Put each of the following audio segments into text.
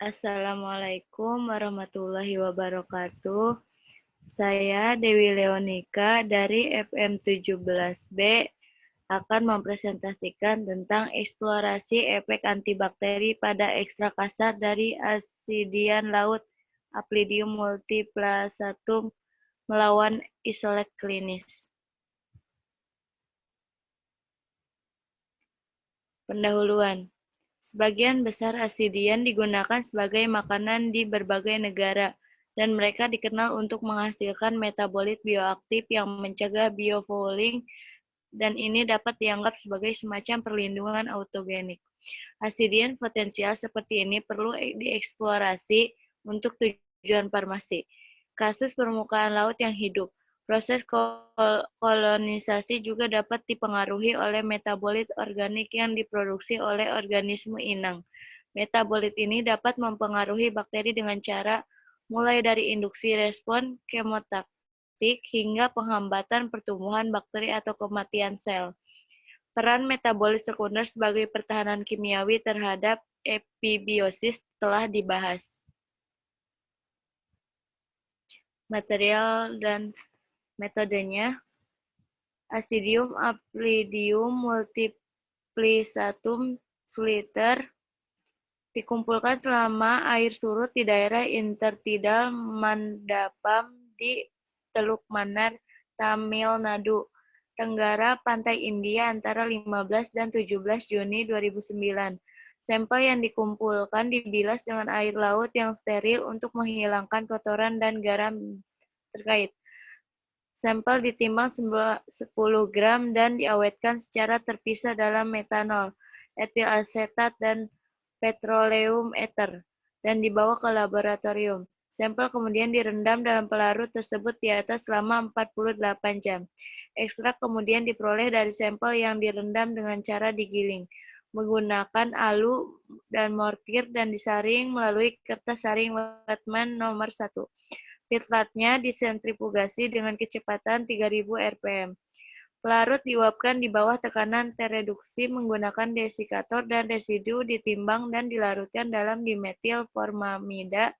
Assalamualaikum warahmatullahi wabarakatuh. Saya Dewi Leonika dari FM 17B akan mempresentasikan tentang eksplorasi efek antibakteri pada ekstrak kasar dari asidian laut Aplidium multiplasatum melawan isolat klinis. Pendahuluan. Sebagian besar asidian digunakan sebagai makanan di berbagai negara, dan mereka dikenal untuk menghasilkan metabolit bioaktif yang mencegah biofouling, dan ini dapat dianggap sebagai semacam perlindungan autogenik. Asidian potensial seperti ini perlu dieksplorasi untuk tujuan farmasi. Kasus permukaan laut yang hidup. Proses kolonisasi juga dapat dipengaruhi oleh metabolit organik yang diproduksi oleh organisme inang. Metabolit ini dapat mempengaruhi bakteri dengan cara mulai dari induksi respon kemotaktik hingga penghambatan pertumbuhan bakteri atau kematian sel. Peran metabolit sekunder sebagai pertahanan kimiawi terhadap epibiosis telah dibahas. Material dan metodenya. Asidium Aplidium multiplicatum sliter dikumpulkan selama air surut di daerah intertidal Mandapam di Teluk Mannar, Tamil Nadu, Tenggara Pantai India antara 15 dan 17 Juni 2009. Sampel yang dikumpulkan dibilas dengan air laut yang steril untuk menghilangkan kotoran dan garam terkait. Sampel ditimbang 10 gram dan diawetkan secara terpisah dalam metanol, etil asetat, dan petroleum ether, dan dibawa ke laboratorium. Sampel kemudian direndam dalam pelarut tersebut di atas selama 48 jam. Ekstrak kemudian diperoleh dari sampel yang direndam dengan cara digiling, menggunakan alu dan mortir dan disaring melalui kertas saring Wetman nomor 1. Pitlatnya disentrifugasi dengan kecepatan 3000 rpm. Pelarut diuapkan di bawah tekanan tereduksi menggunakan desikator dan residu ditimbang dan dilarutkan dalam dimetil formamida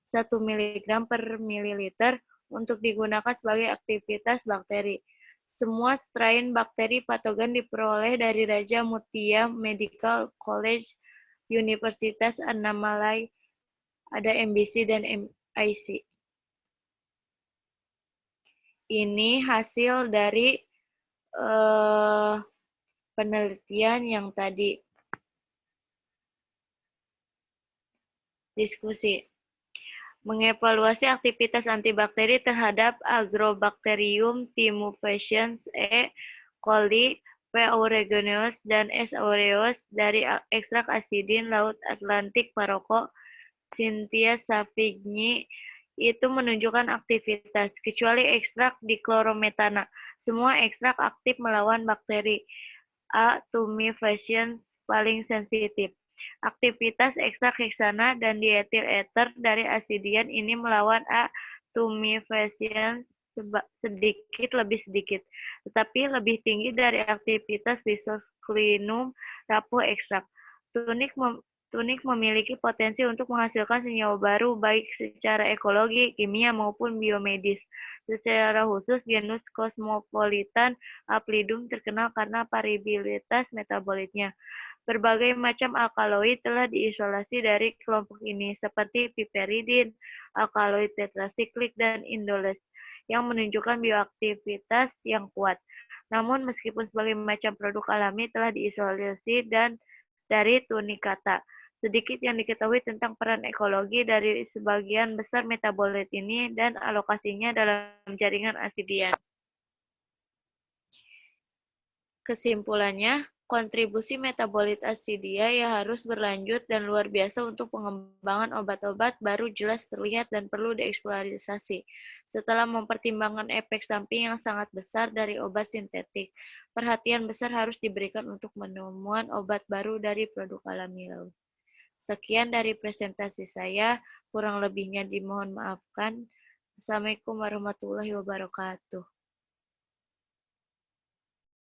1 mg per mililiter untuk digunakan sebagai aktivitas bakteri. Semua strain bakteri patogen diperoleh dari Raja Mutia Medical College, Universitas Annamalai, ada MBC dan MIC. Ini hasil dari penelitian yang tadi. Diskusi. Mengevaluasi aktivitas antibakteri terhadap Agrobacterium timophaciens E. coli, P. aeruginosa, dan S. aureus dari ekstrak asidin Laut Atlantik Paroko, Cynthia Savigny, itu menunjukkan aktivitas, kecuali ekstrak diklorometana. Semua ekstrak aktif melawan bakteri. A. tumefaciens paling sensitif. Aktivitas ekstrak heksana dan dietil ether dari asidian ini melawan A. tumefaciens sedikit lebih sedikit, tetapi lebih tinggi dari aktivitas Rhizoclinum rapuh ekstrak. Tunik memiliki potensi untuk menghasilkan senyawa baru baik secara ekologi, kimia, maupun biomedis. Secara khusus, genus Cosmopolitan Aplidium terkenal karena variabilitas metabolitnya. Berbagai macam alkaloid telah diisolasi dari kelompok ini, seperti piperidin, alkaloid tetrasiklik, dan indoles, yang menunjukkan bioaktivitas yang kuat. Namun, meskipun sebagai macam produk alami telah diisolasi dan dari tunicata, sedikit yang diketahui tentang peran ekologi dari sebagian besar metabolit ini dan alokasinya dalam jaringan asidian. Kesimpulannya, kontribusi metabolit asidia ya harus berlanjut dan luar biasa untuk pengembangan obat-obat baru jelas terlihat dan perlu dieksplorasi. Setelah mempertimbangkan efek samping yang sangat besar dari obat sintetik, perhatian besar harus diberikan untuk penemuan obat baru dari produk alami laut. Sekian dari presentasi saya, kurang lebihnya dimohon maafkan. Assalamualaikum warahmatullahi wabarakatuh.